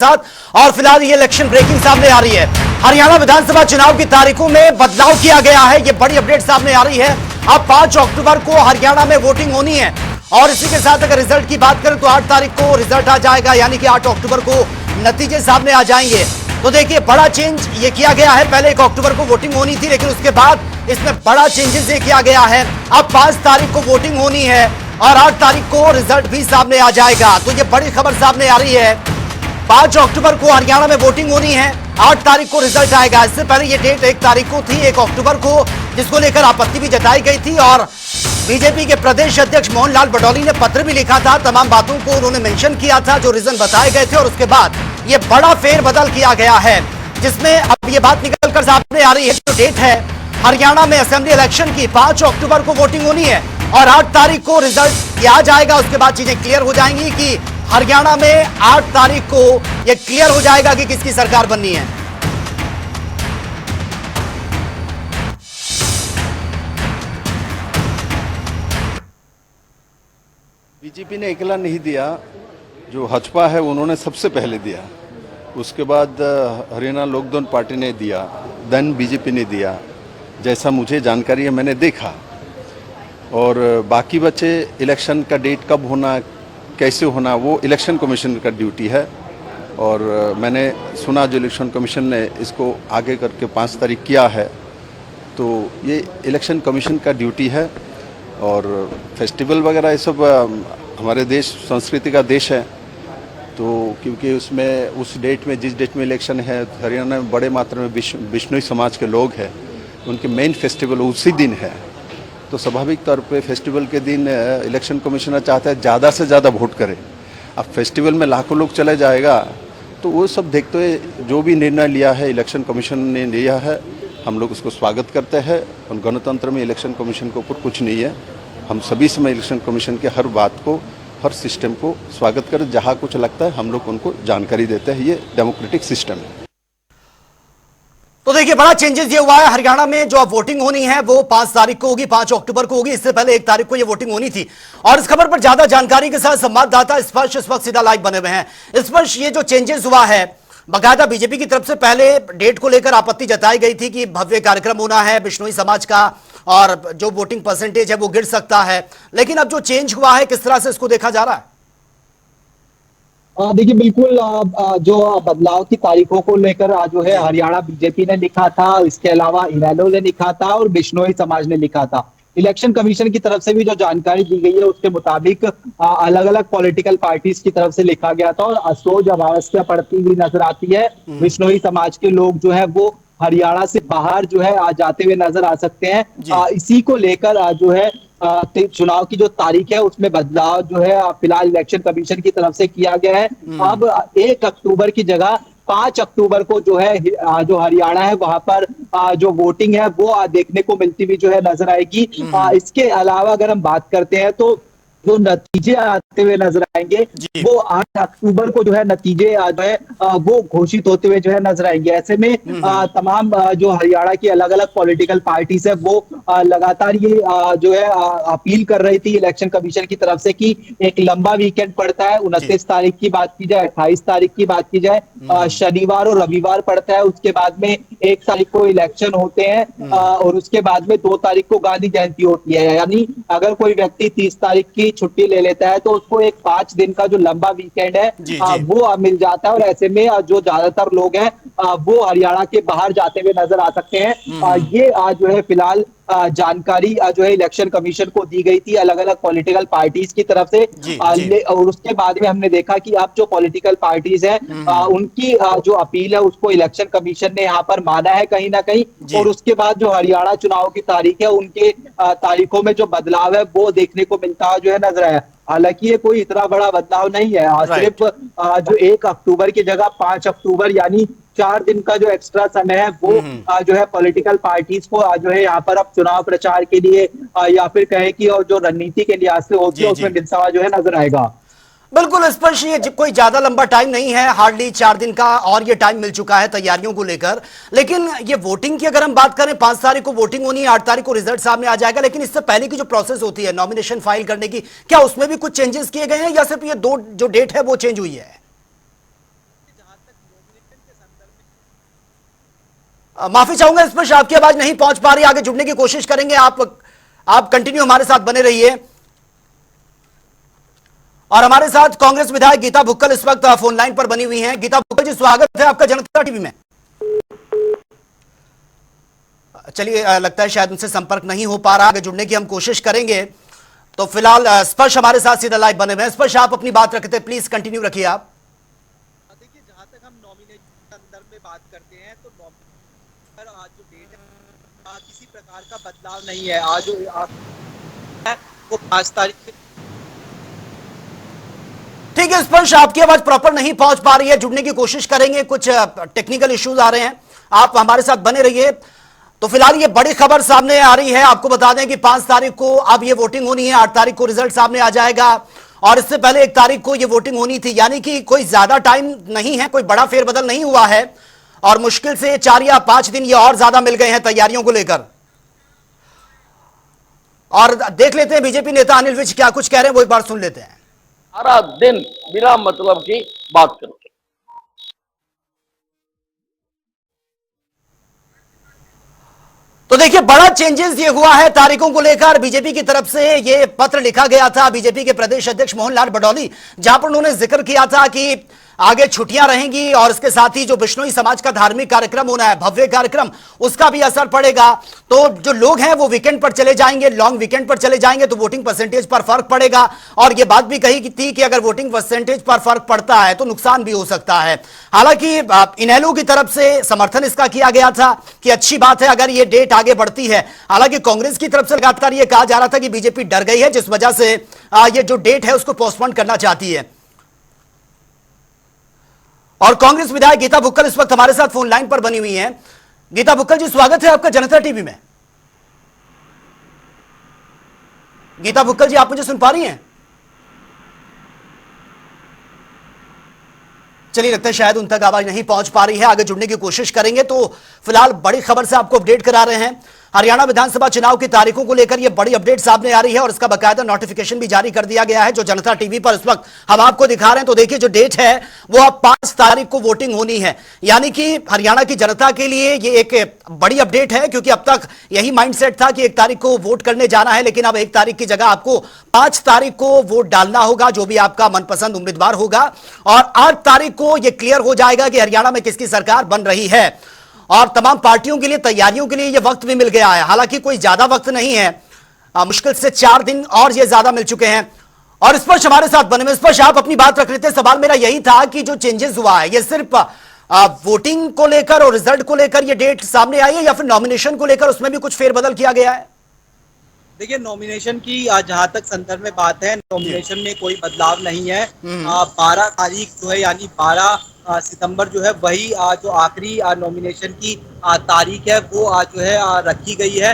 साथ। और फिलहाल ये इलेक्शन ब्रेकिंग सामने आ रही है। हरियाणा विधानसभा चुनाव की तारीखों में बदलाव किया गया है। ये बड़ी अपडेट सामने आ रही है। अब 5 अक्टूबर को हरियाणा में वोटिंग होनी है और इसी के साथ अगर रिजल्ट की बात करें तो 8 तारीख को रिजल्ट आ जाएगा, यानी कि 8 अक्टूबर को नतीजे सामने आ जाएंगे। तो देखिए बड़ा चेंज ये किया गया है। पहले 1 अक्टूबर को वोटिंग होनी थी, लेकिन उसके बाद इसमें बड़ा चेंजेस ये किया गया है। अब 5 तारीख को वोटिंग होनी है और 8 तारीख को रिजल्ट भी सामने आ जाएगा। तो ये बड़ी खबर सामने आ रही है। 5 अक्टूबर को हरियाणा में वोटिंग होनी है, 8 तारीख को रिजल्ट आएगा। इससे पहले ये डेट 1 तारीख को थी, 1 अक्टूबर को, जिसको लेकर आपत्ति भी जताई गई थी और बीजेपी के प्रदेश अध्यक्ष मोहनलाल बडौली ने पत्र भी लिखा था। तमाम बातों को उन्होंने मेंशन किया था, जो रीजन बताए गए थे, और उसके बाद ये बड़ा फेरबदल किया गया है, जिसमें अब ये बात निकलकर सामने आ रही है। जो डेट है हरियाणा में असेंबली इलेक्शन की, 5 अक्टूबर को वोटिंग होनी है और 8 तारीख को रिजल्ट आ जाएगा। उसके बाद चीजें क्लियर हो जाएंगी कि हरियाणा में 8 तारीख को यह क्लियर हो जाएगा कि किसकी सरकार बननी है। बीजेपी ने अकेला नहीं दिया, जो हजपा है उन्होंने सबसे पहले दिया, उसके बाद हरियाणा लोकदल पार्टी ने दिया, देन बीजेपी ने दिया। जैसा मुझे जानकारी है मैंने देखा, और बाकी बचे इलेक्शन का डेट कब होना, कैसे होना, वो इलेक्शन कमीशन का ड्यूटी है। और मैंने सुना जो इलेक्शन कमीशन ने इसको आगे करके 5 तारीख किया है, तो ये इलेक्शन कमीशन का ड्यूटी है। और फेस्टिवल वगैरह ये सब हमारे देश संस्कृति का देश है, तो क्योंकि उसमें उस डेट में, जिस डेट में इलेक्शन है, हरियाणा में बड़े मात्रा में बिश्नोई समाज के लोग हैं, उनके मेन फेस्टिवल उसी दिन है। तो स्वाभाविक तौर पे फेस्टिवल के दिन इलेक्शन कमिश्नर चाहता है ज़्यादा से ज़्यादा वोट करें। अब फेस्टिवल में लाखों लोग चले जाएगा, तो वो सब देखते हुए जो भी निर्णय लिया है इलेक्शन कमीशन ने लिया है, हम लोग उसको स्वागत करते हैं। और गणतंत्र में इलेक्शन कमीशन के ऊपर कुछ नहीं है। हम सभी समय इलेक्शन कमीशन के हर बात को, हर सिस्टम को स्वागत करें। जहाँ कुछ लगता है हम लोग उनको जानकारी देते हैं। ये डेमोक्रेटिक सिस्टम है। तो देखिए बड़ा चेंजेस ये हुआ है। हरियाणा में जो अब वोटिंग होनी है वो 5 तारीख को होगी, 5 अक्टूबर को होगी। इससे पहले 1 तारीख को ये वोटिंग होनी थी। और इस खबर पर ज्यादा जानकारी के साथ संवाददाता स्पर्श इस वक्त सीधा लाइव बने हुए हैं। स्पर्श, ये जो चेंजेस हुआ है, बाकायदा बीजेपी की तरफ से पहले डेट को लेकर आपत्ति जताई गई थी कि भव्य कार्यक्रम होना है बिश्नोई समाज का और जो वोटिंग परसेंटेज है वो गिर सकता है, लेकिन अब जो चेंज हुआ है किस तरह से इसको देखा जा रहा है? देखिए बिल्कुल, जो बदलाव की तारीखों को लेकर जो है हरियाणा बीजेपी ने लिखा था, इसके अलावा इनेलो ने लिखा था और बिश्नोई समाज ने लिखा था। इलेक्शन कमीशन की तरफ से भी जो जानकारी दी गई है उसके मुताबिक अलग अलग पॉलिटिकल पार्टीज की तरफ से लिखा गया था और असोज अमावस्या पड़ती हुई नजर आती है। बिश्नोई समाज के लोग जो है वो हरियाणा से बाहर जो है आ जाते हुए नजर आ सकते हैं। इसी को लेकर जो है चुनाव की जो तारीख है उसमें बदलाव जो है फिलहाल इलेक्शन कमीशन की तरफ से किया गया है। अब 1 अक्टूबर की जगह 5 अक्टूबर को जो है जो हरियाणा है वहां पर जो वोटिंग है वो देखने को मिलती हुई जो है नजर आएगी। इसके अलावा अगर हम बात करते हैं तो जो नतीजे आते हुए नजर आएंगे वो 8 अक्टूबर को जो है नतीजे जो है वो घोषित होते हुए जो है नजर आएंगे। ऐसे में तमाम जो हरियाणा की अलग अलग पॉलिटिकल पार्टीज है वो लगातार ये जो है अपील कर रही थी इलेक्शन कमीशन की तरफ से कि एक लंबा वीकेंड पड़ता है। 29 तारीख की बात की जाए, 28 तारीख की बात की जाए, शनिवार और रविवार पड़ता है। उसके बाद में 1 तारीख को इलेक्शन होते हैं और उसके बाद में 2 तारीख को गांधी जयंती होती है। यानी अगर कोई व्यक्ति 30 तारीख की छुट्टी ले लेता है तो उसको एक 5 दिन का जो लंबा वीकेंड है वो मिल जाता है। और ऐसे में जो ज्यादातर लोग हैं वो हरियाणा के बाहर जाते हुए नजर आ सकते हैं। ये जो है फिलहाल जानकारी जो है इलेक्शन कमीशन को दी गई थी अलग अलग पॉलिटिकल पार्टीज की तरफ से। और उसके बाद में हमने देखा कि अब जो पॉलिटिकल पार्टीज हैं उनकी जो अपील है उसको इलेक्शन कमीशन ने यहाँ पर माना है कहीं ना कहीं। और उसके बाद जो हरियाणा चुनाव की तारीख है उनके तारीखों में जो बदलाव है वो देखने को मिलता जो है नजर आया। हालांकि ये कोई इतना बड़ा बदलाव नहीं है। सिर्फ जो 1 अक्टूबर की जगह 5 अक्टूबर यानी 4 दिन का जो एक्स्ट्रा समय है वो जो है पॉलिटिकल पार्टीज को जो है यहाँ पर अब चुनाव प्रचार के लिए या फिर कहें कि और जो रणनीति के लिहाज से होती है उसमें मिलता जो है नजर आएगा। बिल्कुल स्पष्ट, ये कोई ज्यादा लंबा टाइम नहीं है, हार्डली 4 दिन का और ये टाइम मिल चुका है तैयारियों को लेकर। लेकिन ये वोटिंग की अगर हम बात करें, 5 तारीख को वोटिंग होनी है, 8 तारीख को रिजल्ट सामने आ जाएगा, लेकिन इससे पहले की जो प्रोसेस होती है नॉमिनेशन फाइल करने की, क्या उसमें भी कुछ चेंजेस किए गए हैं या सिर्फ ये 2 जो डेट है वो चेंज हुई है? माफी चाहूंगा स्पर्श, आपकी आवाज नहीं पहुंच पा रही, आगे जुड़ने की कोशिश करेंगे। आप कंटिन्यू हमारे साथ बने रहिए। और हमारे साथ कांग्रेस विधायक गीता भुक्कल इस वक्त फोन लाइन पर बनी हुई हैं। गीता भुक्कल जी, स्वागत है आपका जनता टीवी में। चलिए, लगता है शायद उनसे संपर्क नहीं हो पा रहा, आगे जुड़ने की हम कोशिश करेंगे। तो फिलहाल स्पर्श हमारे साथ सीधा लाइव बने हुए हैं। स्पर्श, आप अपनी बात रखते, प्लीज कंटिन्यू रखिए आप। देखिए, जहां तक हम नॉमिनेशन के संदर्भ में बात करते हैं तो पर आज जो डेट है किसी प्रकार का बदलाव नहीं है। आज वो 5 तारीख। ठीक है स्पर्श, आपकी आवाज प्रॉपर नहीं पहुंच पा रही है, जुड़ने की कोशिश करेंगे, कुछ टेक्निकल इश्यूज आ रहे हैं, आप हमारे साथ बने रहिए। तो फिलहाल ये बड़ी खबर सामने आ रही है, आपको बता दें कि 5 तारीख को अब ये वोटिंग होनी है, 8 तारीख को रिजल्ट सामने आ जाएगा और इससे पहले 1 तारीख को ये वोटिंग होनी थी, यानी कि कोई ज्यादा टाइम नहीं है, कोई बड़ा फेरबदल नहीं हुआ है और मुश्किल से 4 या 5 दिन ये और ज्यादा मिल गए हैं तैयारियों को लेकर। और देख लेते हैं बीजेपी नेता अनिल विज क्या कुछ कह रहे हैं, वो एक बार सुन लेते हैं। सारा दिन बिना मतलब की बात करते। तो देखिए, बड़ा चेंजेस ये हुआ है तारीखों को लेकर। बीजेपी की तरफ से ये पत्र लिखा गया था बीजेपी के प्रदेश अध्यक्ष मोहनलाल बडौली, जहां पर उन्होंने जिक्र किया था कि आगे छुट्टियां रहेंगी और इसके साथ ही जो बिश्नोई समाज का धार्मिक कार्यक्रम होना है, भव्य कार्यक्रम, उसका भी असर पड़ेगा। तो जो लोग हैं वो वीकेंड पर चले जाएंगे, लॉन्ग वीकेंड पर चले जाएंगे तो वोटिंग परसेंटेज पर फर्क पड़ेगा। और ये बात भी कही थी कि अगर वोटिंग परसेंटेज पर फर्क पड़ता है तो नुकसान भी हो सकता है। हालांकि इनेलो की तरफ से समर्थन इसका किया गया था कि अच्छी बात है अगर ये डेट आगे बढ़ती है। हालांकि कांग्रेस की तरफ से लगातार ये कहा जा रहा था कि बीजेपी डर गई है, जिस वजह से ये जो डेट है उसको पोस्टपोन करना चाहती है। और कांग्रेस विधायक गीता भुक्कल इस वक्त हमारे साथ फोन लाइन पर बनी हुई हैं। गीता भुक्कल जी, स्वागत है आपका जनता टीवी में। गीता भुक्कल जी, आप मुझे सुन पा रही हैं? चलिए, लगता है शायद उन तक आवाज नहीं पहुंच पा रही है, आगे जुड़ने की कोशिश करेंगे। तो फिलहाल बड़ी खबर से आपको अपडेट करा रहे हैं। हरियाणा विधानसभा चुनाव की तारीखों को लेकर यह बड़ी अपडेट सामने आ रही है और इसका बकायदा नोटिफिकेशन भी जारी कर दिया गया है, जो जनता टीवी पर इस वक्त हम आपको दिखा रहे हैं। तो देखिए, जो डेट है वो अब 5 तारीख को वोटिंग होनी है, यानी कि हरियाणा की जनता के लिए ये एक बड़ी अपडेट है, क्योंकि अब तक यही माइंडसेट था कि 1 तारीख को वोट करने जाना है, लेकिन अब 1 तारीख की जगह आपको 5 तारीख को वोट डालना होगा, जो भी आपका मनपसंद उम्मीदवार होगा। और 8 तारीख को यह क्लियर हो जाएगा कि हरियाणा में किसकी सरकार बन रही है। और तमाम पार्टियों के लिए तैयारियों के लिए यह वक्त भी मिल गया है, हालांकि कोई ज्यादा वक्त नहीं है, मुश्किल से 4 दिन और ये ज्यादा मिल चुके हैं। और इस पर हमारे साथ बने में, इस पर आप अपनी बात रख रहे थे। सवाल मेरा यही था कि जो चेंजेस हुआ है ये सिर्फ वोटिंग को लेकर और रिजल्ट को लेकर ये डेट सामने आई है, या फिर नॉमिनेशन को लेकर उसमें भी कुछ फेरबदल किया गया है? देखिए, नॉमिनेशन की जहां तक संदर्भ में बात है, नॉमिनेशन में कोई बदलाव नहीं है। 12 तारीख जो है यानी 12 सितंबर जो है वही जो आखिरी नॉमिनेशन की तारीख है वो जो है रखी गई है।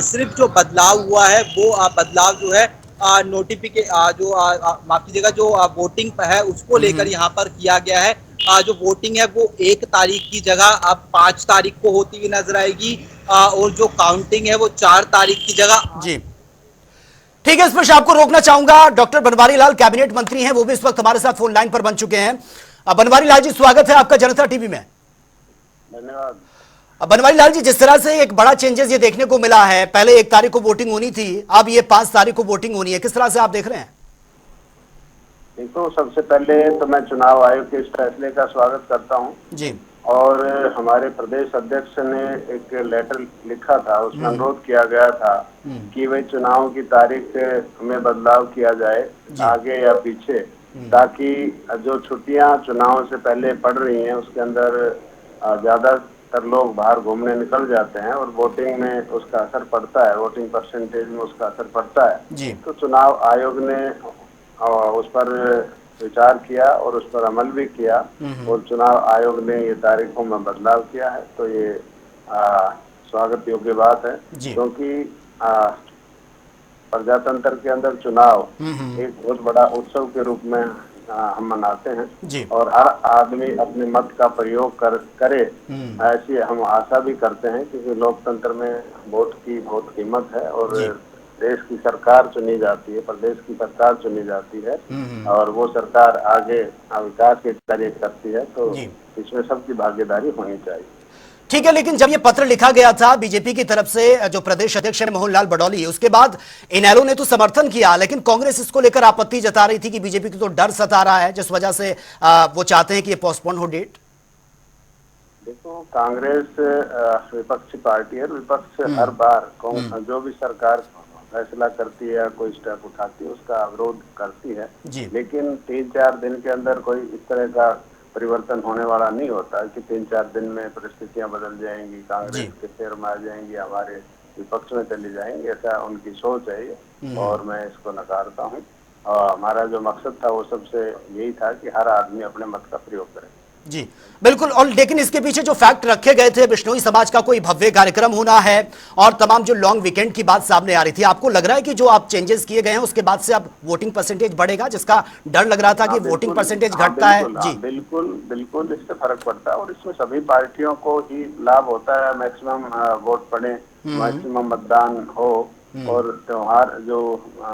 सिर्फ जो बदलाव हुआ है वो बदलाव जो है जो माफ कीजिएगा जो वोटिंग है उसको लेकर यहाँ पर किया गया है। जो वोटिंग है वो 1 तारीख की जगह अब 5 तारीख को होती हुई नजर आएगी और जो काउंटिंग है वो 4 तारीख की जगह। जी ठीक है, इस पर आपको रोकना चाहूंगा। डॉक्टर बनवारी लाल कैबिनेट मंत्री हैं, वो भी इस वक्त हमारे साथ फोन लाइन पर बन चुके हैं। बनवारी लाल जी, स्वागत है आपका जनता टीवी में। धन्यवाद। बनवारी लाल जी, जिस तरह से एक बड़ा चेंजेस ये देखने को मिला है, पहले 1 तारीख को वोटिंग होनी थी, अब ये 5 तारीख को वोटिंग होनी है, किस तरह से आप देख रहे हैं? देखो, सबसे पहले तो मैं चुनाव आयोग के इस फैसले का स्वागत करता हूं जी। और हमारे प्रदेश अध्यक्ष ने एक लेटर लिखा था, उसमें अनुरोध किया गया था कि वे चुनाव की तारीख में बदलाव किया जाए आगे या पीछे, ताकि जो छुट्टियां चुनाव से पहले पड़ रही हैं उसके अंदर ज्यादातर लोग बाहर घूमने निकल जाते हैं और वोटिंग में उसका असर पड़ता है, वोटिंग परसेंटेज में उसका असर पड़ता है। तो चुनाव आयोग ने उस पर विचार किया और उस पर अमल भी किया और चुनाव आयोग ने ये तारीखों में बदलाव किया है। तो ये स्वागत योग्य बात है, क्योंकि प्रजातंत्र के अंदर चुनाव एक बहुत बड़ा उत्सव के रूप में हम मनाते हैं और हर आदमी अपने मत का प्रयोग करे, ऐसी हम आशा भी करते हैं, क्योंकि लोकतंत्र में वोट की बहुत कीमत है और देश की सरकार चुनी जाती है, प्रदेश की सरकार चुनी जाती है और वो सरकार आगे विकास के कार्य करती है, तो इसमें सबकी भागीदारी होनी चाहिए। ठीक है, लेकिन जब ये पत्र लिखा गया था बीजेपी की तरफ से, जो प्रदेश अध्यक्ष है मोहनलाल बडौली, उसके बाद इनेलो ने तो समर्थन किया, लेकिन कांग्रेस इसको लेकर आपत्ति जता रही थी कि बीजेपी को तो डर सता रहा है, जिस वजह से वो चाहते हैं कि ये पोस्टपोन हो डेट। देखो, कांग्रेस विपक्षी पार्टी है। विपक्ष हर बार जो भी सरकार फैसला करती है या कोई स्टेप उठाती है उसका विरोध करती है, लेकिन 3-4 दिन के अंदर कोई इस तरह का परिवर्तन होने वाला नहीं होता कि 3-4 दिन में परिस्थितियां बदल जाएंगी, कांग्रेस के पैर में आ जाएंगी, हमारे विपक्ष में चली जाएंगी। ऐसा उनकी सोच है ये, और मैं इसको नकारता हूँ। और हमारा जो मकसद था वो सबसे यही था कि हर आदमी अपने मत का प्रयोग करे। जी बिल्कुल। और लेकिन इसके पीछे जो फैक्ट रखे गए थे, बिश्नोई समाज का कोई भव्य कार्यक्रम होना है और तमाम जो लॉन्ग वीकेंड की बात सामने आ रही थी, आपको लग रहा है कि जो आप चेंजेस किए गए हैं उसके बाद से अब वोटिंग परसेंटेज बढ़ेगा, जिसका डर लग रहा था कि वोटिंग परसेंटेज घटता है? जी बिल्कुल बिल्कुल, इससे फर्क पड़ता है और इसमें सभी पार्टियों को ही लाभ होता है। मैक्सिमम वोट पड़े, मैक्सिमम मतदान हो, और त्योहार जो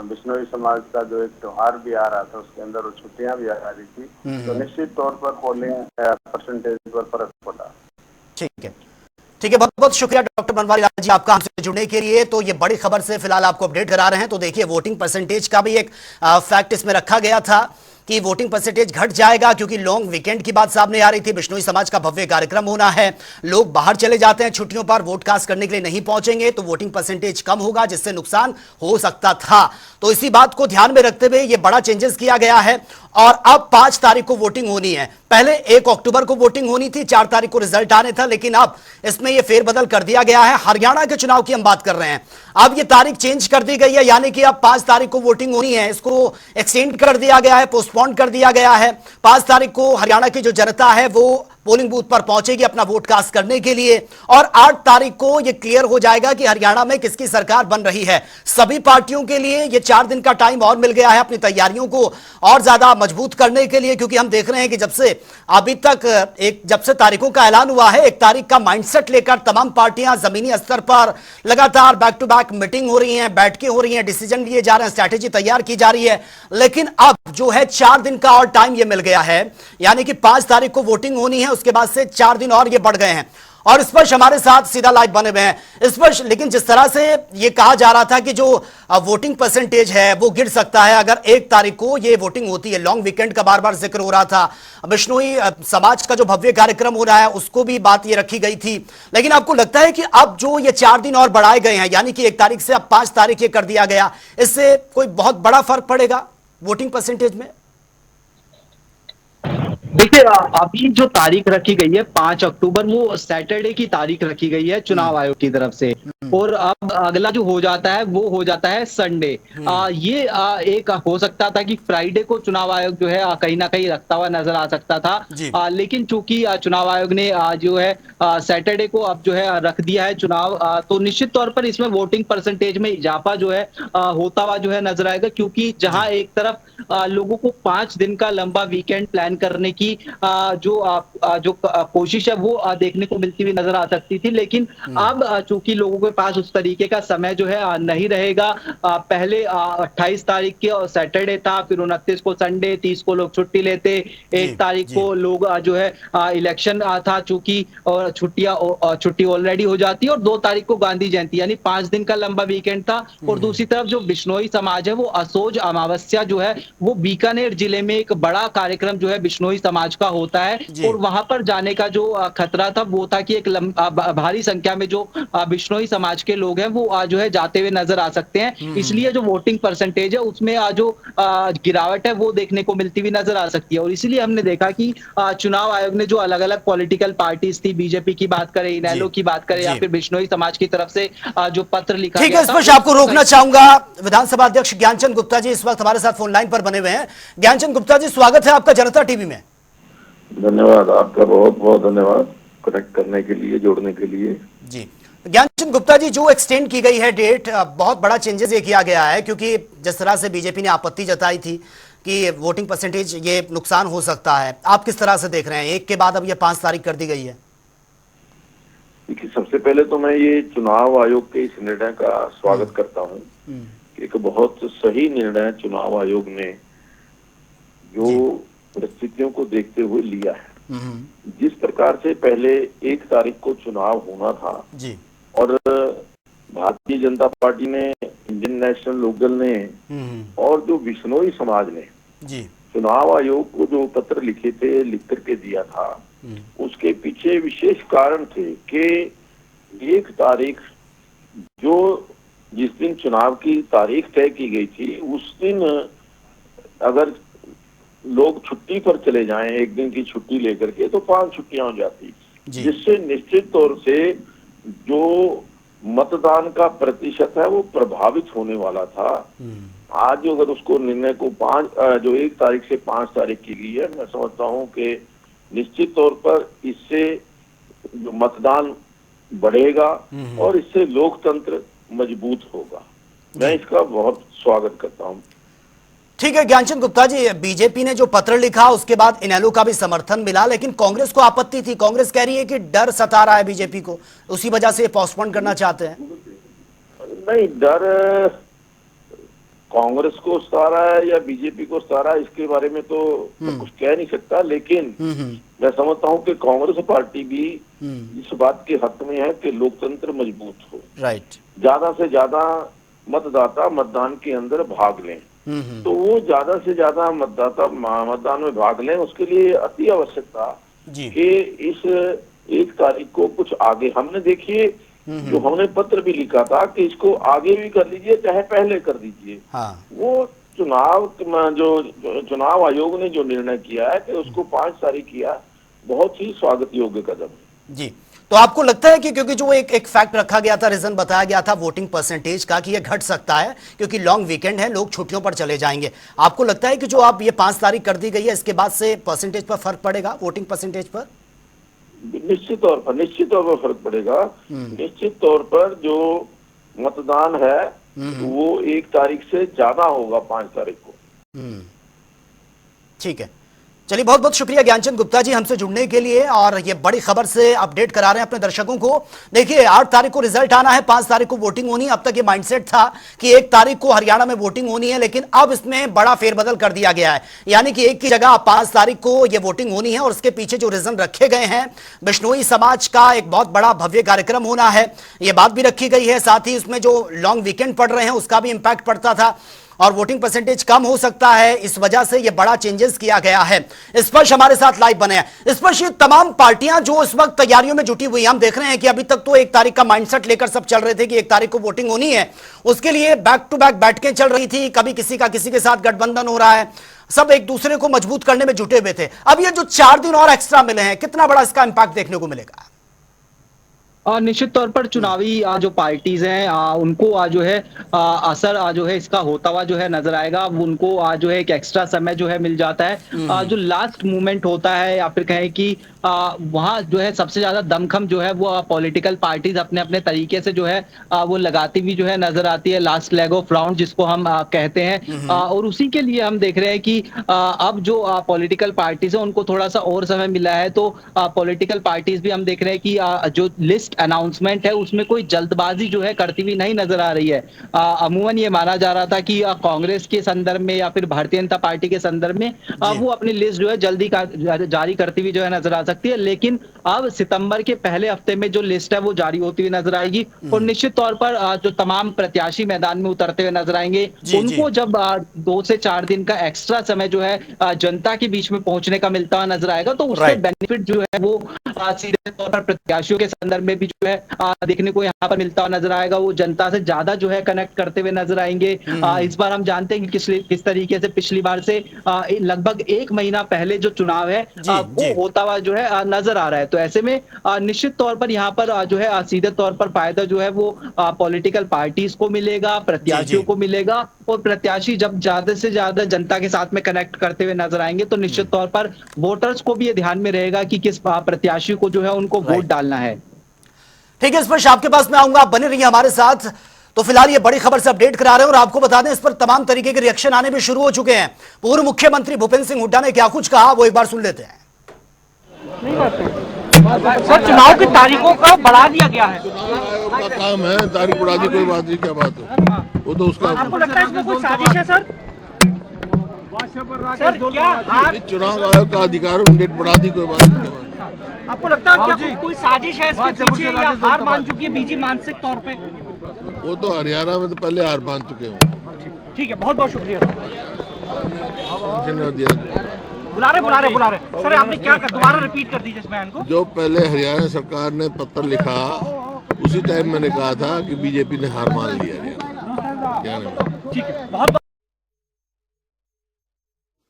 बिश्नोई समाज का जो एक त्योहार भी आ रहा था उसके अंदर वो छुट्टियां भी आ रही थी, तो निश्चित तौर पर पोलिंग परसेंटेज पर फर्क पड़ा। ठीक है, ठीक है, बहुत बहुत शुक्रिया डॉक्टर बनवारी लाल जी आपका हमसे जुड़ने के लिए। तो ये बड़ी खबर से फिलहाल आपको अपडेट करा रहे हैं। तो देखिए, वोटिंग परसेंटेज का भी एक फैक्ट इसमें रखा गया था कि वोटिंग परसेंटेज घट जाएगा, क्योंकि लॉन्ग वीकेंड की बात सामने आ रही थी, बिश्नोई समाज का भव्य कार्यक्रम होना है, लोग बाहर चले जाते हैं छुट्टियों पर, वोट कास्ट करने के लिए नहीं पहुंचेंगे, तो वोटिंग परसेंटेज कम होगा, जिससे नुकसान हो सकता था। तो इसी बात को ध्यान में रखते हुए ये बड़ा चेंजेस किया गया है और अब 5 तारीख को वोटिंग होनी है। पहले 1 अक्टूबर को वोटिंग होनी थी, 4 तारीख को रिजल्ट आने था, लेकिन अब इसमें यह फेरबदल कर दिया गया है। हरियाणा के चुनाव की हम बात कर रहे हैं, अब यह तारीख चेंज कर दी गई है, यानी कि अब 5 तारीख को वोटिंग होनी है, इसको एक्सटेंड कर दिया गया है, पोस्टपोन कर दिया गया है। 5 तारीख को हरियाणा की जो जनता है वो पोलिंग बूथ पर पहुंचेगी अपना वोट कास्ट करने के लिए, और 8 तारीख को यह क्लियर हो जाएगा कि हरियाणा में किसकी सरकार बन रही है। सभी पार्टियों के लिए यह 4 दिन का टाइम और मिल गया है अपनी तैयारियों को और ज्यादा मजबूत करने के लिए, क्योंकि हम देख रहे हैं कि जब से अभी तक जब से तारीखों का ऐलान हुआ है, 1 तारीख का माइंडसेट लेकर तमाम पार्टियां जमीनी स्तर पर लगातार बैक टू बैक मीटिंग हो रही हैं, बैठकें हो रही हैं, डिसीजन लिए जा रहे हैं, स्ट्रैटेजी तैयार की जा रही है। लेकिन अब जो है 4 दिन का और टाइम यह मिल गया है, यानी कि 5 तारीख को वोटिंग होनी है, उसके बाद से 4 दिन और ये बढ़ गए हैं। और स्पर्श हमारे साथ सीधा लाइव बने हुए हैं। स्पर्श, लेकिन जिस तरह से ये कहा जा रहा था कि जो वोटिंग परसेंटेज है वो गिर सकता है अगर 1 तारीख को ये वोटिंग होती है, लॉन्ग वीकेंड का बार बार जिक्र हो रहा था, बिश्नोई समाज का जो भव्य कार्यक्रम हो रहा है उसको भी बात ये रखी गई थी, लेकिन आपको लगता है कि अब जो ये 4 दिन और बढ़ाए गए हैं, यानी कि 1 तारीख से अब 5 तारीख ये कर दिया गया, इससे कोई बहुत बड़ा फर्क पड़ेगा वोटिंग परसेंटेज में? देखिए, अभी जो तारीख रखी गई है 5 अक्टूबर, वो सैटरडे की तारीख रखी गई है चुनाव आयोग की तरफ से, और अब अगला जो हो जाता है वो हो जाता है संडे। ये एक हो सकता था कि फ्राइडे को चुनाव आयोग जो है कहीं ना कहीं रखता हुआ नजर आ सकता था, लेकिन चूंकि चुनाव आयोग ने जो है सैटरडे को अब जो है रख दिया है चुनाव, तो निश्चित तौर पर इसमें वोटिंग परसेंटेज में इजाफा जो है होता हुआ जो है नजर आएगा, क्योंकि जहां एक तरफ लोगों को 5 दिन का लंबा वीकेंड प्लान करने की जो कोशिश है वो देखने को मिलती हुई नजर आ सकती थी, लेकिन अब चूंकि लोगों के पास उस तरीके का समय जो है नहीं रहेगा। पहले 28 तारीख के सैटरडे था, फिर 29 को संडे, 30 को लोग छुट्टी लेते, 1 तारीख को लोग जो है इलेक्शन था, चूंकि और छुट्टी ऑलरेडी हो जाती है, और 2 तारीख को गांधी जयंती, यानी 5 दिन का लंबा वीकेंड था। और दूसरी तरफ जो बिश्नोई समाज है वो असोज अमावस्या जो है वो बीकानेर जिले में एक बड़ा कार्यक्रम जो है बिश्नोई समाज का होता है, और वहां पर जाने का जो खतरा था वो था कि एक भारी संख्या में जो बिश्नोई समाज के लोग हैं वो जो है जाते हुए नजर आ सकते हैं। इसलिए जो वोटिंग परसेंटेज है उसमें जो गिरावट है वो देखने को मिलती हुई नजर आ सकती है, और इसलिए हमने देखा कि चुनाव आयोग ने जो अलग अलग पॉलिटिकल पार्टीज थी, बीजेपी की बात करें, इनेलो की बात करें, या फिर बिश्नोई समाज की तरफ से जो पत्र लिखा ठीक है, इस पर आपको रोकना चाहूंगा। विधानसभा अध्यक्ष ज्ञानचंद गुप्ता जी इस वक्त हमारे साथ फोन लाइन पर बने हुए हैं। ज्ञानचंद गुप्ता जी, स्वागत है आपका जनता टीवी में। धन्यवाद, आपका बहुत बहुत धन्यवाद कनेक्ट करने के लिए, जोड़ने के लिए। जी ज्ञानचंद गुप्ता जी, जो एक्सटेंड की गई है डेट, बहुत बड़ा चेंजेस ये किया गया है, क्योंकि जिस तरह से बीजेपी ने आपत्ति जताई थी कि वोटिंग परसेंटेज ये नुकसान हो सकता है, आप किस तरह से देख रहे हैं? 1 के बाद अब ये 5 तारीख कर दी गई है। देखिए, सबसे पहले तो मैं ये चुनाव आयोग के इस निर्णय का स्वागत करता हूँ। एक बहुत सही निर्णय चुनाव आयोग ने जो परिस्थितियों को देखते हुए लिया है। जिस प्रकार से पहले 1 तारीख को चुनाव होना था जी और भारतीय जनता पार्टी ने, इंडियन नेशनल लोकदल ने और जो बिश्नोई समाज ने जी चुनाव आयोग को जो पत्र लिखे थे, लिख करके दिया था, उसके पीछे विशेष कारण थे कि 1 तारीख जो जिस दिन चुनाव की तारीख तय की गई थी, उस दिन अगर लोग छुट्टी पर चले जाएं, 1 दिन की छुट्टी लेकर के, तो 5 छुट्टियां हो जाती, जिससे निश्चित तौर से जो मतदान का प्रतिशत है वो प्रभावित होने वाला था। आज अगर उसको निर्णय को 1 तारीख से 5 तारीख की गई है, मैं समझता हूं कि निश्चित तौर पर इससे जो मतदान बढ़ेगा और इससे लोकतंत्र मजबूत होगा। मैं इसका बहुत स्वागत करता हूं। ठीक है ज्ञानचंद गुप्ता जी, बीजेपी ने जो पत्र लिखा उसके बाद इनेलो का भी समर्थन मिला, लेकिन कांग्रेस को आपत्ति थी। कांग्रेस कह रही है कि डर सता रहा है बीजेपी को, उसी वजह से पोस्टपोन करना चाहते हैं। नहीं, डर कांग्रेस को सता रहा है या बीजेपी को सता रहा है, इसके बारे में तो मैं कुछ कह नहीं सकता, लेकिन मैं समझता हूं कि कांग्रेस पार्टी भी इस बात के हक में है कि लोकतंत्र मजबूत हो, राइट, ज्यादा से ज्यादा मतदाता मतदान के अंदर भाग लें। तो वो ज्यादा से ज्यादा मतदाता मतदान में भाग लें, उसके लिए अति आवश्यक था कि इस 1 तारीख को कुछ आगे, हमने देखिए जो हमने पत्र भी लिखा था कि इसको आगे भी कर लीजिए चाहे पहले कर दीजिए। वो चुनाव आयोग ने जो निर्णय किया है कि उसको 5 तारीख किया, बहुत ही स्वागत योग्य कदम है। जी, तो आपको लगता है कि क्योंकि जो एक फैक्ट रखा गया था, रीजन बताया गया था वोटिंग परसेंटेज का, कि ये घट सकता है क्योंकि लॉन्ग वीकेंड है, लोग छुट्टियों पर चले जाएंगे, आपको लगता है कि जो आप ये 5 तारीख कर दी गई है, इसके बाद से परसेंटेज पर फर्क पड़ेगा, वोटिंग परसेंटेज पर? निश्चित तौर पर फर्क पड़ेगा। निश्चित तौर पर जो मतदान है वो 1 तारीख से ज्यादा होगा 5 तारीख को। ठीक है, चलिए बहुत बहुत शुक्रिया ज्ञानचंद गुप्ता जी हमसे जुड़ने के लिए, और ये बड़ी खबर से अपडेट करा रहे हैं अपने दर्शकों को। देखिए 8 तारीख को रिजल्ट आना है, 5 तारीख को वोटिंग होनी है। अब तक ये माइंडसेट था कि 1 तारीख को हरियाणा में वोटिंग होनी है, लेकिन अब इसमें बड़ा फेरबदल कर दिया गया है, यानी कि 1 की जगह 5 तारीख को ये वोटिंग होनी है। और उसके पीछे जो रीजन रखे गए हैं, बिश्नोई समाज का एक बहुत बड़ा भव्य कार्यक्रम होना है, ये बात भी रखी गई है। साथ ही उसमें जो लॉन्ग वीकेंड पड़ रहे हैं उसका भी इंपैक्ट पड़ता था और वोटिंग परसेंटेज कम हो सकता है, इस वजह से यह बड़ा चेंजेस किया गया है। स्पर्श हमारे साथ लाइव बने हैं। स्पर्श, ये तमाम पार्टियां जो इस वक्त तैयारियों में जुटी हुई, हम देख रहे हैं कि अभी तक तो 1 तारीख का माइंडसेट लेकर सब चल रहे थे कि 1 तारीख को वोटिंग होनी है, उसके लिए बैक टू बैक बैठकें चल रही थी, कभी किसी का किसी के साथ गठबंधन हो रहा है, सब एक दूसरे को मजबूत करने में जुटे हुए थे। अब ये जो 4 दिन और एक्स्ट्रा मिले हैं, कितना बड़ा इसका इंपैक्ट देखने को मिलेगा? निश्चित तौर पर चुनावी जो पार्टीज हैं उनको जो है असर जो है इसका होता हुआ जो है नजर आएगा। उनको जो है एक एक्स्ट्रा समय जो है मिल जाता है। जो लास्ट मूवमेंट होता है या फिर कहें कि वहाँ जो है सबसे ज्यादा दमखम जो है वो पॉलिटिकल पार्टीज अपने अपने तरीके से जो है वो लगाती हुई जो है नजर आती है, लास्ट लेग ऑफ राउंड जिसको हम कहते हैं। और उसी के लिए हम देख रहे हैं कि अब जो पॉलिटिकल पार्टीज है उनको थोड़ा सा और समय मिला है। तो पॉलिटिकल पार्टीज भी हम देख रहे हैं कि जो लिस्ट अनाउंसमेंट है उसमें कोई जल्दबाजी जो है करती हुई नहीं नजर आ रही है। अमूमन ये माना जा रहा था कि कांग्रेस के संदर्भ में या फिर भारतीय जनता पार्टी के संदर्भ में वो अपनी लिस्ट जो है जल्दी जारी करती हुई जो है नजर आ सकती है, लेकिन अब सितंबर के पहले हफ्ते में जो लिस्ट है वो जारी होती हुई नजर आएगी। और निश्चित तौर पर जो तमाम प्रत्याशी मैदान में उतरते हुए नजर आएंगे, उनको जब 2 से 4 दिन का एक्स्ट्रा समय जो है जनता के बीच में पहुंचने का मिलता हुआ नजर आएगा, तो उससे बेनिफिट जो है वो सीधे तौर पर प्रत्याशियों के संदर्भ में भी जो है देखने को यहाँ पर मिलता हुआ नजर आएगा। वो जनता से ज्यादा जो है कनेक्ट करते हुए नजर आएंगे। इस बार हम जानते हैं कि किस तरीके से पिछली बार से लगभग 1 महीना पहले जो चुनाव है वो होता हुआ जो है नजर आ रहा है। तो ऐसे में निश्चित तौर पर यहाँ पर जो है सीधे तौर पर फायदा जो है वो पॉलिटिकल पार्टीज को मिलेगा, प्रत्याशियों को मिलेगा। और प्रत्याशी जब ज्यादा से ज्यादा जनता के साथ में कनेक्ट करते हुए नजर आएंगे तो निश्चित तौर पर वोटर्स को भी ये ध्यान में रहेगा कि किस प्रत्याशी को जो है उनको वोट डालना है। ठीक है, इस पर आपके पास मैं आऊंगा, आप बने रहिए हमारे साथ। तो फिलहाल ये बड़ी खबर से अपडेट करा रहे हैं और आपको बता दें इस पर तमाम तरीके के रिएक्शन आने भी शुरू हो चुके हैं। पूर्व मुख्यमंत्री भूपेंद्र सिंह हुड्डा ने क्या कुछ कहा वो एक बार सुन लेते हैं। सर, चुनाव की तारीखों का बढ़ा दिया गया है। अपना काम है, तारीख बढ़ा दी, कोई बात नहीं, क्या बात है, वो तो उसका। आपको लगता है इसमें कोई साजिश है सर? सर क्या हार ये चुनाव आयोग का अधिकार मैंडेट बढ़ा दी, कोई बात नहीं। आपको लगता है क्या कोई साजिश है इसके पीछे या हार मान चुकी है बीजेपी मानसिक तौर पे? वो तो हरियाणा में तो पहले हार मान चुके हैं। ठीक है, बहुत बहुत शुक्रिया। बुला रहे सर, आपने क्या कर, दोबारा रिपीट कर दीजिए इस बयान को। जो पहले हरियाणा सरकार ने पत्र लिखा उसी टाइम मैंने कहा था कि बीजेपी ने हार मान लिया हरियाणा। ठीक है, बहुत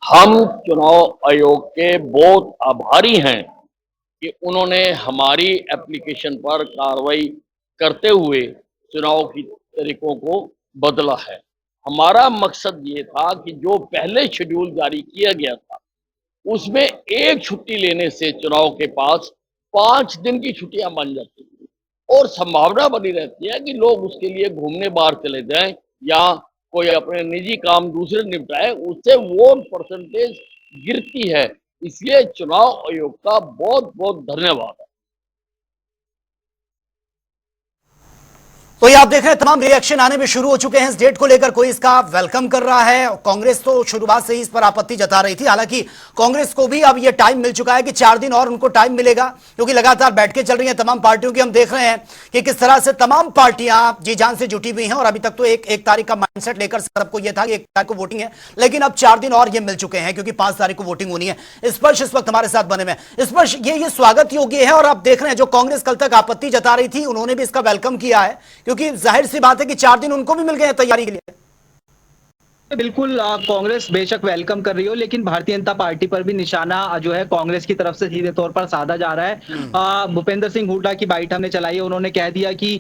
हम चुनाव आयोग के बहुत आभारी हैं कि उन्होंने हमारी एप्लीकेशन पर कार्रवाई करते हुए चुनाव की तरीकों को बदला है। हमारा मकसद ये था कि जो पहले शेड्यूल जारी किया गया था उसमें एक छुट्टी लेने से चुनाव के पास 5 दिन की छुट्टियां बन जाती थी और संभावना बनी रहती है कि लोग उसके लिए घूमने बाहर चले जाएं या कोई अपने निजी काम दूसरे निपटाए, उससे वोट परसेंटेज गिरती है। इसलिए चुनाव आयोग का बहुत बहुत धन्यवाद है। तो ये आप देख रहे हैं तमाम रिएक्शन आने में शुरू हो चुके हैं इस डेट को लेकर। कोई इसका वेलकम कर रहा है, कांग्रेस तो शुरुआत से ही इस पर आपत्ति जता रही थी। हालांकि कांग्रेस को भी अब ये टाइम मिल चुका है कि 4 दिन और उनको टाइम मिलेगा, क्योंकि लगातार बैठकें चल रही हैं तमाम पार्टियों की। हम देख रहे हैं कि किस तरह से तमाम पार्टियां जी जान से जुटी हुई हैं और अभी तक तो एक तारीख का माइंडसेट लेकर सबको यह था कि 1 तारीख को वोटिंग है, लेकिन अब 4 दिन और ये मिल चुके हैं क्योंकि 5 तारीख को वोटिंग होनी है। स्पर्श इस वक्त हमारे साथ बने में। स्पर्श, ये स्वागत योग्य है और आप देख रहे हैं जो कांग्रेस कल तक आपत्ति जता रही थी उन्होंने भी इसका वेलकम किया है, क्योंकि जाहिर सी बात है कि 4 दिन उनको भी मिल गए हैं तैयारी के लिए। बिल्कुल, कांग्रेस बेशक वेलकम कर रही हो, लेकिन भारतीय जनता पार्टी पर भी निशाना जो है कांग्रेस की तरफ से सीधे तौर पर साधा जा रहा है। भूपेंद्र सिंह हुड्डा की बाइट हमने चलाई है, उन्होंने कह दिया कि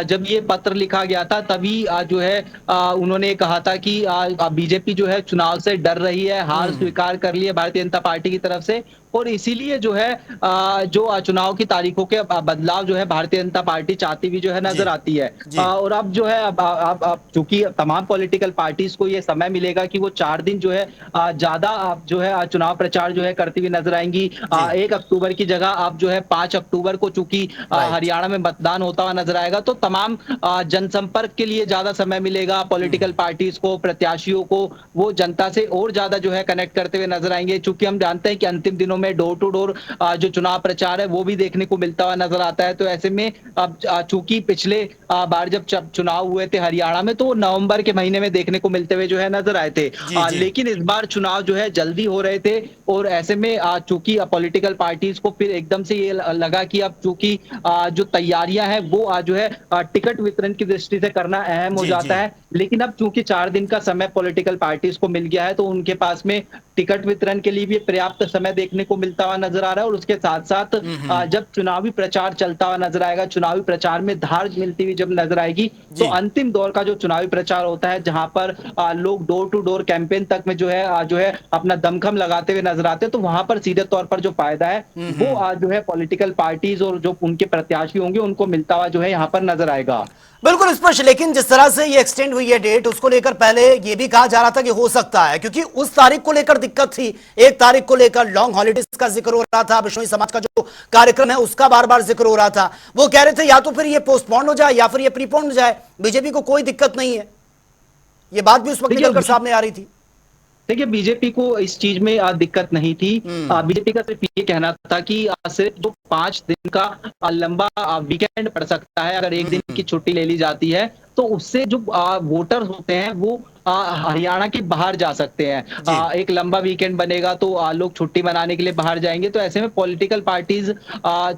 जब ये पत्र लिखा गया था तभी जो है उन्होंने कहा था कि बीजेपी जो है चुनाव से डर रही है, हार स्वीकार कर ली है भारतीय जनता पार्टी की तरफ से, और इसीलिए जो है जो चुनाव की तारीखों के बदलाव जो है भारतीय जनता पार्टी चाहती हुई जो है नजर आती है। और अब जो है अब चूंकि तमाम पॉलिटिकल पार्टीज को ये समय मिलेगा कि वो 4 दिन जो है ज्यादा जो है चुनाव प्रचार जो है करती हुई नजर आएंगी। 1 अक्टूबर की जगह अब जो है 5 अक्टूबर को चूंकि हरियाणा में मतदान होता हुआ नजर आएगा, तो तमाम जनसंपर्क के लिए ज्यादा समय मिलेगा पॉलिटिकल पार्टीज को, प्रत्याशियों को, वो जनता से और ज्यादा जो है कनेक्ट करते हुए नजर आएंगे। चूंकि हम जानते हैं कि अंतिम दिनों में डोर टू डोर जो चुनाव प्रचार है वो भी देखने को मिलता हुआ नजर आता है। तो ऐसे में अब चूंकि पिछले बार जब चुनाव हुए थे हरियाणा में तो नवंबर के महीने में देखने को मिलते हुए जो है नजर आए थे, लेकिन इस बार चुनाव जो है जल्दी हो रहे थे और ऐसे में चूंकि पॉलिटिकल पार्टीज को फिर एकदम से ये लगा कि अब चूंकि जो तैयारियां हैं वो जो है टिकट वितरण की दृष्टि से करना अहम हो जाता है। लेकिन अब चूंकि 4 दिन का समय पॉलिटिकल पार्टीज को मिल गया है तो उनके पास में टिकट वितरण के लिए भी पर्याप्त समय देखने को मिलता हुआ नजर आ रहा है। और उसके साथ साथ जब चुनावी प्रचार चलता हुआ नजर आएगा, चुनावी प्रचार में धार मिलती हुई जब नजर आएगी, तो अंतिम दौर का जो चुनावी प्रचार होता है जहां पर लोग डोर टू डोर कैंपेन तक में जो है अपना दमखम लगाते हुए नजर आते हैं, तो वहां पर सीधे तौर पर जो फायदा है वो जो है पॉलिटिकल पार्टीज और जो उनके प्रत्याशी होंगे उनको मिलता हुआ जो है यहाँ पर नजर आएगा। बिल्कुल स्पष्ट। लेकिन जिस तरह से ये एक्सटेंड हुई है डेट, उसको लेकर पहले ये भी कहा जा रहा था कि हो सकता है, क्योंकि उस तारीख को लेकर दिक्कत थी, 1 तारीख को लेकर लॉन्ग हॉलीडेज का जिक्र हो रहा था, बिश्नोई समाज का जो कार्यक्रम है उसका बार बार जिक्र हो रहा था। वो कह रहे थे या तो फिर ये पोस्टपोन हो जाए या फिर ये प्रीपोन हो जाए, बीजेपी को कोई दिक्कत नहीं है। ये बात भी उस वक्त निकलकर सामने आ रही थी। देखिए, बीजेपी को इस चीज में दिक्कत नहीं थी। बीजेपी का सिर्फ ये कहना था कि सिर्फ जो 5 दिन का लंबा वीकेंड पड़ सकता है, अगर 1 दिन की छुट्टी ले ली जाती है तो उससे जो वोटर होते हैं वो हरियाणा के बाहर जा सकते हैं। एक लंबा वीकेंड बनेगा तो लोग छुट्टी मनाने के लिए बाहर जाएंगे। तो ऐसे में पॉलिटिकल पार्टीज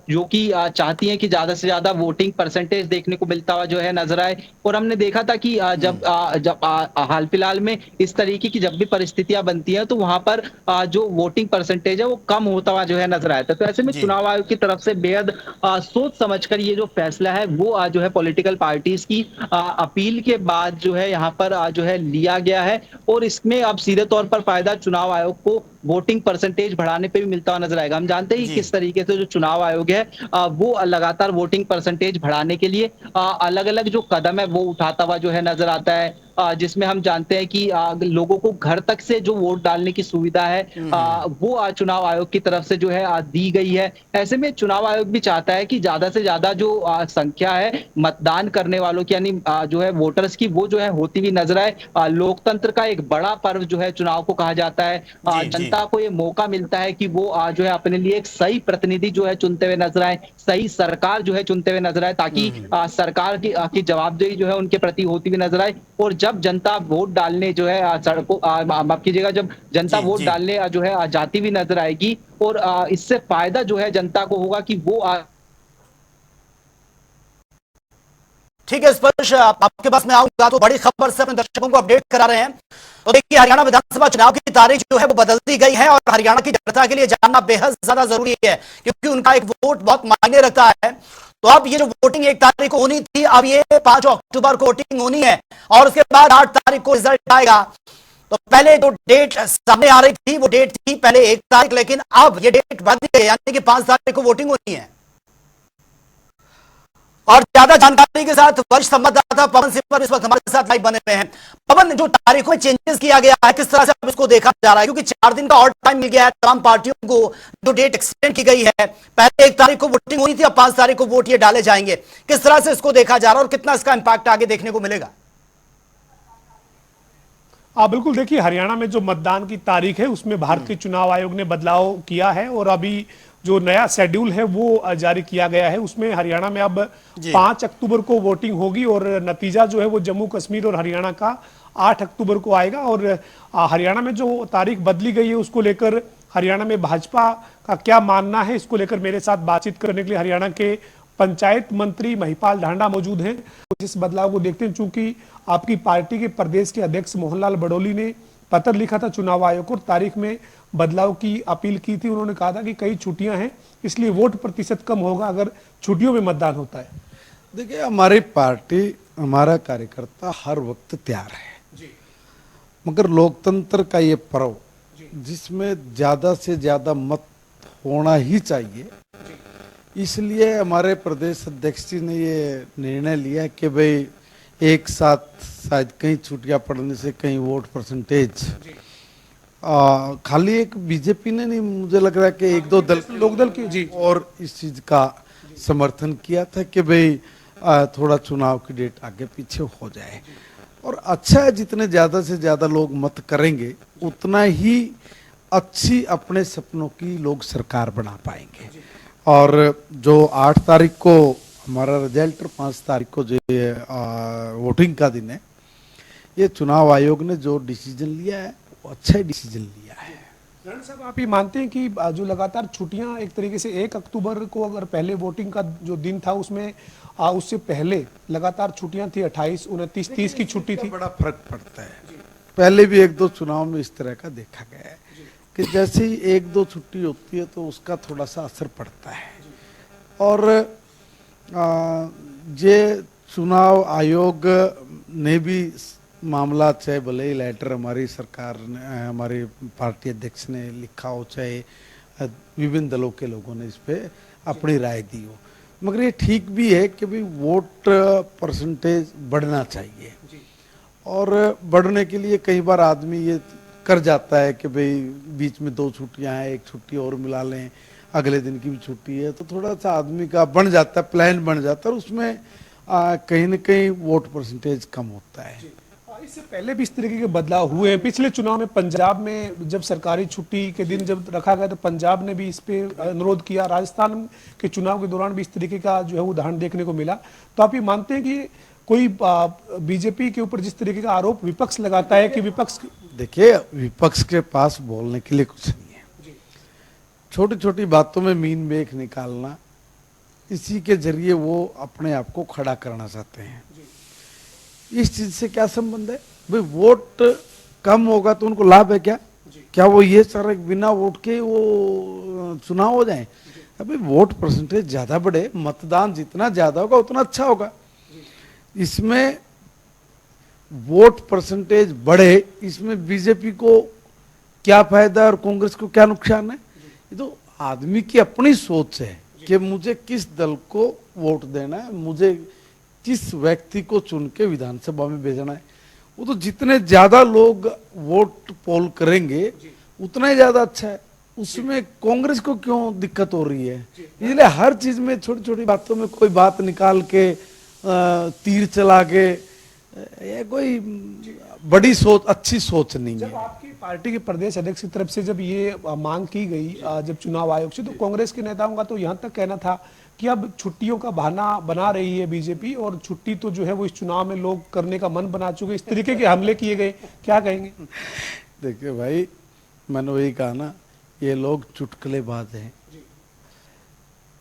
जो कि चाहती हैं कि ज्यादा से ज्यादा वोटिंग परसेंटेज देखने को मिलता हुआ जो है नजर आए। और हमने देखा था कि जब हाल फिलहाल में इस तरीके की जब भी परिस्थितियां बनती हैं तो वहां पर जो वोटिंग परसेंटेज है वो कम होता हुआ जो है नजर आया था। तो ऐसे में चुनाव आयोग की तरफ से बेहद सोच समझकर ये जो फैसला है वो जो है पॉलिटिकल पार्टीज की अपील के बाद जो है यहाँ पर जो है लिया गया है। और इसमें अब सीधे तौर पर फायदा चुनाव आयोग को वोटिंग परसेंटेज बढ़ाने पे भी मिलता हुआ नजर आएगा। हम जानते हैं कि किस तरीके से जो चुनाव आयोग है वो लगातार वोटिंग परसेंटेज बढ़ाने के लिए अलग अलग जो कदम है वो उठाता हुआ जो है नजर आता है। जिसमें हम जानते हैं कि लोगों को घर तक से जो वोट डालने की सुविधा है वो चुनाव आयोग की तरफ से जो है दी गई है। ऐसे में चुनाव आयोग भी चाहता है कि ज्यादा से ज्यादा जो संख्या है मतदान करने वालों की, यानी जो है वोटर्स की, वो जो है होती हुई नजर आए। लोकतंत्र का एक बड़ा पर्व जो है चुनाव को कहा जाता है। जनता को ये मौका मिलता है कि वो जो है अपने लिए एक सही प्रतिनिधि जो है चुनते हुए नजर आए, सही सरकार जो है चुनते हुए नजर आए, ताकि सरकार की जवाबदेही जो है उनके प्रति होती हुई नजर आए। और जब जनता वोट डालने जो है सड़कों, माफ कीजिएगा, जब जनता वोट डालने जो है जाती हुई नजर आएगी, और इससे फायदा जो है जनता को होगा कि वो ठीक है स्पर्श, आपके पास मैं आऊंगा तो बड़ी खबर से अपने दर्शकों को अपडेट करा रहे हैं। तो देखिए, हरियाणा विधानसभा चुनाव की तारीख जो है वो बदल दी गई है और हरियाणा की जनता के लिए जानना बेहद ज्यादा जरूरी है, क्योंकि उनका एक वोट बहुत मायने रखता है। तो अब ये जो वोटिंग 1 तारीख को होनी थी, अब ये 5 अक्टूबर को वोटिंग होनी है और उसके बाद 8 तारीख को रिजल्ट आएगा। तो पहले जो डेट सामने आ रही थी वो डेट थी पहले 1 तारीख, लेकिन अब ये डेट बदल गई, यानी कि 5 तारीख को वोटिंग होनी है। और ज्यादा जानकारी के साथ वरिष्ठ संवाददाता पवन सिंह इस वक्त हमारे साथ लाइव बने हुए हैं। पवन, जो तारीखों में चेंजेस किया गया है, किस तरह से अब इसको देखा जा रहा है, क्योंकि 4 दिन का और टाइम मिल गया है तमाम पार्टियों को, जो डेट एक्सटेंड की गई है। पहले 1 तारीख को वोटिंग होनी थी, अब 5 तारीख को वोट ये डाले जाएंगे। किस तरह से इसको देखा जा रहा है और कितना इसका इंपैक्ट आगे देखने को मिलेगा? बिल्कुल, देखिए, हरियाणा में जो मतदान की तारीख है उसमें भारतीय चुनाव आयोग ने बदलाव किया है और अभी जो नया शेड्यूल है वो जारी किया गया है। उसमें हरियाणा में अब 5 अक्टूबर को वोटिंग होगी और नतीजा जो है वो जम्मू कश्मीर और हरियाणा का 8 अक्टूबर को आएगा। और हरियाणा में जो तारीख बदली गई है उसको लेकर हरियाणा में भाजपा का क्या मानना है, इसको लेकर मेरे साथ बातचीत करने के लिए हरियाणा के पंचायत मंत्री महिपाल ढांडा मौजूद हैं। इस बदलाव को देखते हैं, चूंकि आपकी पार्टी के प्रदेश के अध्यक्ष मोहनलाल बडोली ने पत्र लिखा था चुनाव आयोग को, तारीख में बदलाव की अपील की थी। उन्होंने कहा था कि कई छुट्टियां हैं, इसलिए वोट प्रतिशत कम होगा अगर छुट्टियों में मतदान होता है। देखिए, हमारी पार्टी, हमारा कार्यकर्ता हर वक्त तैयार है, मगर लोकतंत्र का ये पर्व जिसमें ज्यादा से ज्यादा मत होना ही चाहिए, इसलिए हमारे प्रदेश अध्यक्ष जी ने ये निर्णय लिया कि भाई एक साथ शायद कहीं छुट्टियां पड़ने से कहीं वोट परसेंटेज खाली एक बीजेपी ने नहीं, मुझे लग रहा है कि 1-2 दल, लोकदल की जी, और इस चीज का समर्थन किया था कि भाई थोड़ा चुनाव की डेट आगे पीछे हो जाए। और अच्छा है, जितने ज्यादा से ज्यादा लोग मत करेंगे उतना ही अच्छी अपने सपनों की लोग सरकार बना पाएंगे। और जो 8 तारीख को हमारा रिजल्ट और 5 तारीख को जो वोटिंग का दिन है, ये चुनाव आयोग ने जो डिसीजन लिया है वो अच्छा ही डिसीजन लिया है। रणजीत साहब, आप ये मानते हैं कि जो लगातार छुट्टियां एक तरीके से 1 अक्टूबर को अगर पहले वोटिंग का जो दिन था उसमें उससे पहले लगातार छुट्टियां थी, 28, 29, 30 की छुट्टी थी, बड़ा फर्क पड़ता है। पहले भी 1-2 चुनाव में इस तरह का देखा गया है कि जैसे ही 1-2 छुट्टी होती है तो उसका थोड़ा सा असर पड़ता है। और ये चुनाव आयोग ने भी मामला, चाहे भले ही लेटर हमारी सरकार ने, हमारी पार्टी अध्यक्ष ने लिखा हो, चाहे विभिन्न दलों के लोगों ने इस पे अपनी राय दी हो, मगर ये ठीक भी है कि भाई वोट परसेंटेज बढ़ना चाहिए। और बढ़ने के लिए कई बार आदमी ये कर जाता है कि भाई बीच में 2 छुट्टियां हैं, 1 छुट्टी और मिला लें, अगले दिन की भी छुट्टी है, तो थोड़ा सा आदमी का बन जाता है, प्लान बन जाता है, और उसमें कहीं न कहीं वोट परसेंटेज कम होता है। इससे पहले भी इस तरीके के बदलाव हुए हैं। पिछले चुनाव में पंजाब में जब सरकारी छुट्टी के दिन जब रखा गया तो पंजाब ने भी इस पे अनुरोध किया। राजस्थान के चुनाव के दौरान भी इस तरीके का जो है उदाहरण देखने को मिला। तो आप ये मानते हैं कि कोई बीजेपी के ऊपर जिस तरीके का आरोप विपक्ष लगाता है कि विपक्ष, देखिए, विपक्ष के पास बोलने के लिए कुछ नहीं है। छोटी छोटी बातों में मीन मेख निकालना, इसी के जरिए वो अपने आप को खड़ा करना चाहते हैं। इस चीज से क्या संबंध है? भाई वोट कम होगा तो उनको लाभ है क्या? क्या वो ये चाह रहे बिना वोट के वो चुनाव हो जाए? अभी वोट परसेंटेज ज्यादा बढ़े, मतदान जितना ज्यादा होगा उतना अच्छा होगा। इसमें वोट परसेंटेज बढ़े, इसमें बीजेपी को क्या फायदा और कांग्रेस को क्या नुकसान है? ये तो आदमी की अपनी सोच है कि मुझे किस दल को वोट देना है, मुझे किस व्यक्ति को चुन के विधानसभा में भेजना है। वो तो जितने ज्यादा लोग वोट पोल करेंगे उतना ही ज्यादा अच्छा है। उसमें कांग्रेस को क्यों दिक्कत हो रही है? इसलिए हर चीज में छोटी छोटी बातों में कोई बात निकाल के तीर चला के, ये कोई बड़ी सोच, अच्छी सोच नहीं है। आपकी पार्टी के प्रदेश अध्यक्ष की तरफ से जब ये मांग की गई जब चुनाव आयोग से, तो कांग्रेस के नेताओं का तो यहाँ तक कहना था कि अब छुट्टियों का बहाना बना रही है बीजेपी, और छुट्टी तो जो है वो इस चुनाव में लोग करने का मन बना चुके, इस तरीके के हमले किए गए, क्या कहेंगे? देखिए भाई, मैंने वही कहा ना, ये लोग चुटकुलेबाज हैं।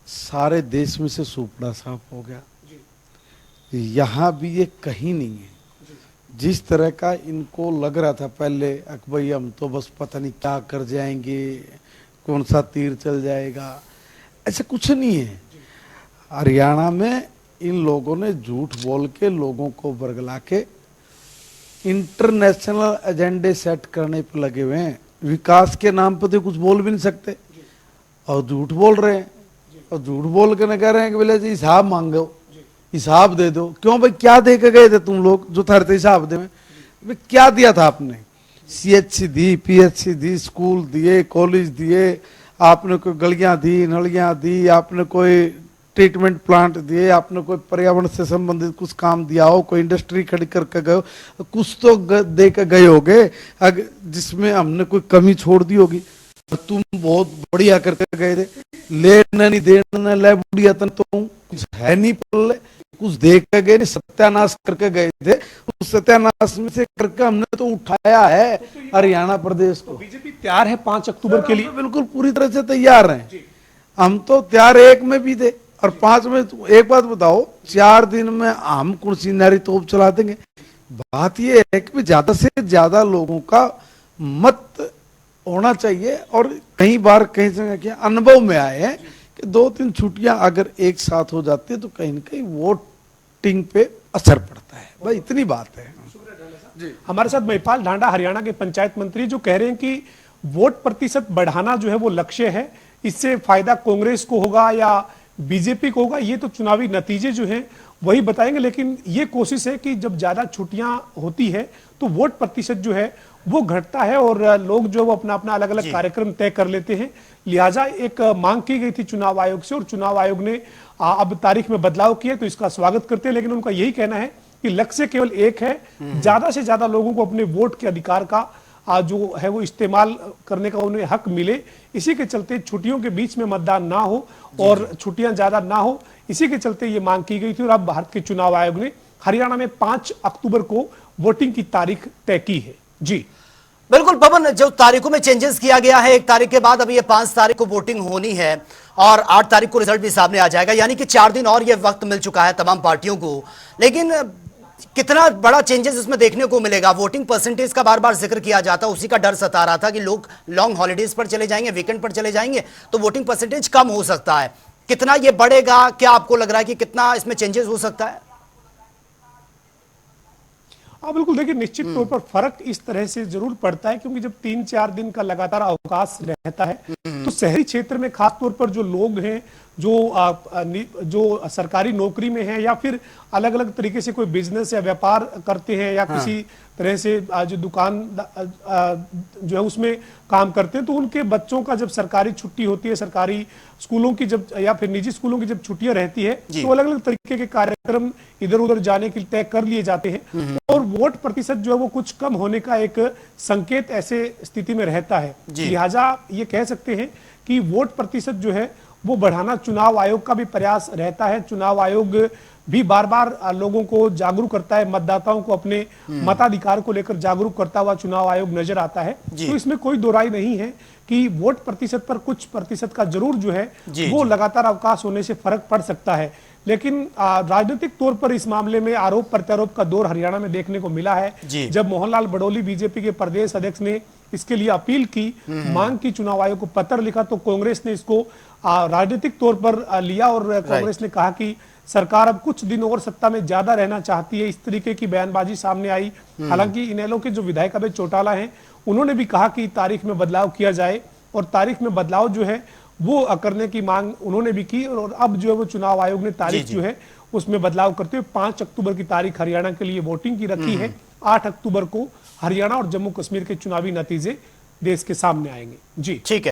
सारे देश में से सुपड़ा साफ हो गया, यहाँ भी ये कहीं नहीं है। जिस तरह का इनको लग रहा था पहले, भाई हम तो बस पता नहीं क्या कर जाएंगे, कौन सा तीर चल जाएगा, ऐसा कुछ नहीं है। हरियाणा में इन लोगों ने झूठ बोल के लोगों को बरगला के इंटरनेशनल एजेंडे सेट करने पर लगे हुए हैं। विकास के नाम पर तो कुछ बोल भी नहीं सकते और झूठ बोल रहे हैं, और झूठ बोल के न कह रहे हैं कि बोले जी हिसाब मांगो, हिसाब दे दो। क्यों भाई, क्या दे के गए थे तुम लोग जो थरते हिसाब दे? भाई क्या दिया था आपने? CHC दी, PHC दी, स्कूल दिए, कॉलेज दिए, आपने कोई गलियां दी, नलियां दी, आपने कोई ट्रीटमेंट प्लांट दिए, आपने कोई पर्यावरण से संबंधित कुछ काम दिया हो, कोई इंडस्ट्री खड़ी करके गए हो, कुछ तो दे के गए होगे जिसमें हमने कोई कमी छोड़ दी होगी। तुम बहुत बढ़िया करके गए थे, लेना नहीं देना ले बुढ़िया तन तो कुछ है नहीं पल्ले, कुछ देख के गए, सत्यानाश करके गए थे। उस सत्यानाश में से करके हमने तो उठाया है हरियाणा प्रदेश को। बीजेपी तैयार है 5 अक्टूबर के लिए? बिल्कुल पूरी तरह से तैयार हैं। हम तो तैयार 1 में भी थे और 5 में। एक बात बताओ, 4 दिन में हम कुर्सी नारी तोप चला देंगे? बात ये है कि ज्यादा से ज्यादा लोगों का मत होना चाहिए। और कई बार कहीं से क्या अनुभव में आए हैं कि 2-3 छुट्टियां अगर एक साथ हो जाती है तो कहीं न कहीं वोटिंग पे असर पड़ता है। भाई इतनी बात है। जी, हमारे साथ महिपाल ढांडा, हरियाणा के पंचायत मंत्री, जो कह रहे हैं कि वोट प्रतिशत बढ़ाना जो है वो लक्ष्य है, इससे फायदा कांग्रेस को होगा या बीजेपी को होगा, ये तो चुनावी नतीजे जो हैं वही बताएंगे। लेकिन ये कोशिश है कि जब ज्यादा छुट्टियां होती है तो वोट प्रतिशत जो है वो घटता है और लोग जो वो अपना अपना अलग अलग कार्यक्रम तय कर लेते हैं। लिहाजा एक मांग की गई थी चुनाव आयोग से और चुनाव आयोग ने अब तारीख में बदलाव किया, तो इसका स्वागत करते हैं। लेकिन उनका यही कहना है कि लक्ष्य केवल एक है, ज्यादा से ज्यादा लोगों को अपने वोट के अधिकार का जो है वो इस्तेमाल करने का उन्हें हक मिले। इसी के चलते छुट्टियों के बीच में मतदान ना हो और छुट्टियां ज्यादा ना हो, इसी के चलते ये मांग की गई थी। और अब भारत के चुनाव आयोग ने हरियाणा में 5 अक्टूबर को वोटिंग की तारीख तय की है। जी बिल्कुल पवन, जो तारीखों में चेंजेस किया गया है, 1 तारीख के बाद अब ये 5 तारीख को वोटिंग होनी है और 8 तारीख को रिजल्ट भी सामने आ जाएगा, यानी कि 4 दिन और ये वक्त मिल चुका है तमाम पार्टियों को। लेकिन कितना बड़ा चेंजेस इसमें देखने को मिलेगा? वोटिंग परसेंटेज का बार बार जिक्र किया जाता, उसी का डर सता रहा था कि लोग लॉन्ग हॉलीडेज पर चले जाएंगे, वीकेंड पर चले जाएंगे तो वोटिंग परसेंटेज कम हो सकता है। कितना ये बढ़ेगा? क्या आपको लग रहा है कि कितना इसमें चेंजेस हो सकता है? हाँ बिल्कुल, देखिए निश्चित तौर पर फर्क इस तरह से जरूर पड़ता है क्योंकि जब 3-4 दिन का लगातार अवकाश रहता है तो शहरी क्षेत्र में खास तौर पर जो लोग हैं जो सरकारी नौकरी में हैं या फिर अलग अलग तरीके से कोई बिजनेस या व्यापार करते हैं या किसी तरह से जो दुकान जो है उसमें काम करते हैं, तो उनके बच्चों का जब सरकारी छुट्टी होती है, सरकारी स्कूलों की जब या फिर निजी स्कूलों की जब छुट्टियां रहती है तो अलग अलग तरीके के कार्यक्रम इधर उधर जाने के लिए तय कर लिए जाते हैं और वोट प्रतिशत जो है वो कुछ कम होने का एक संकेत ऐसे स्थिति में रहता है। लिहाजा ये कह सकते हैं कि वोट प्रतिशत जो है वो बढ़ाना चुनाव आयोग का भी प्रयास रहता है। चुनाव आयोग भी बार बार लोगों को जागरूक करता है, मतदाताओं को अपने मताधिकार को लेकर जागरूक करता हुआ चुनाव आयोग नजर आता है। तो इसमें कोई दो राय नहीं है कि वोट प्रतिशत पर कुछ प्रतिशत का जरूर जो है वो लगातार अवकाश होने से फर्क पड़ सकता है। लेकिन राजनीतिक तौर पर इस मामले में आरोप प्रत्यारोप का दौर हरियाणा में देखने को मिला है। जब मोहनलाल बड़ोली बीजेपी के प्रदेश अध्यक्ष ने इसके लिए अपील की, मांग की, चुनाव आयोग को पत्र लिखा, तो कांग्रेस ने इसको राजनीतिक तौर पर लिया और कांग्रेस ने कहा कि सरकार अब कुछ दिन और सत्ता में ज्यादा रहना चाहती है। इस तरीके की बयानबाजी सामने आई। हालांकि इनेलो के जो विधायक अभय चौटाला हैं उन्होंने भी कहा कि तारीख में बदलाव किया जाए और तारीख में बदलाव जो है वो करने की मांग उन्होंने भी की। और अब जो है वो चुनाव आयोग ने तारीख जो है उसमें बदलाव करते हुए 5 अक्टूबर की तारीख हरियाणा के लिए वोटिंग की रखी है। 8 अक्टूबर को हरियाणा और जम्मू कश्मीर के चुनावी नतीजे देश के सामने आएंगे। जी ठीक है।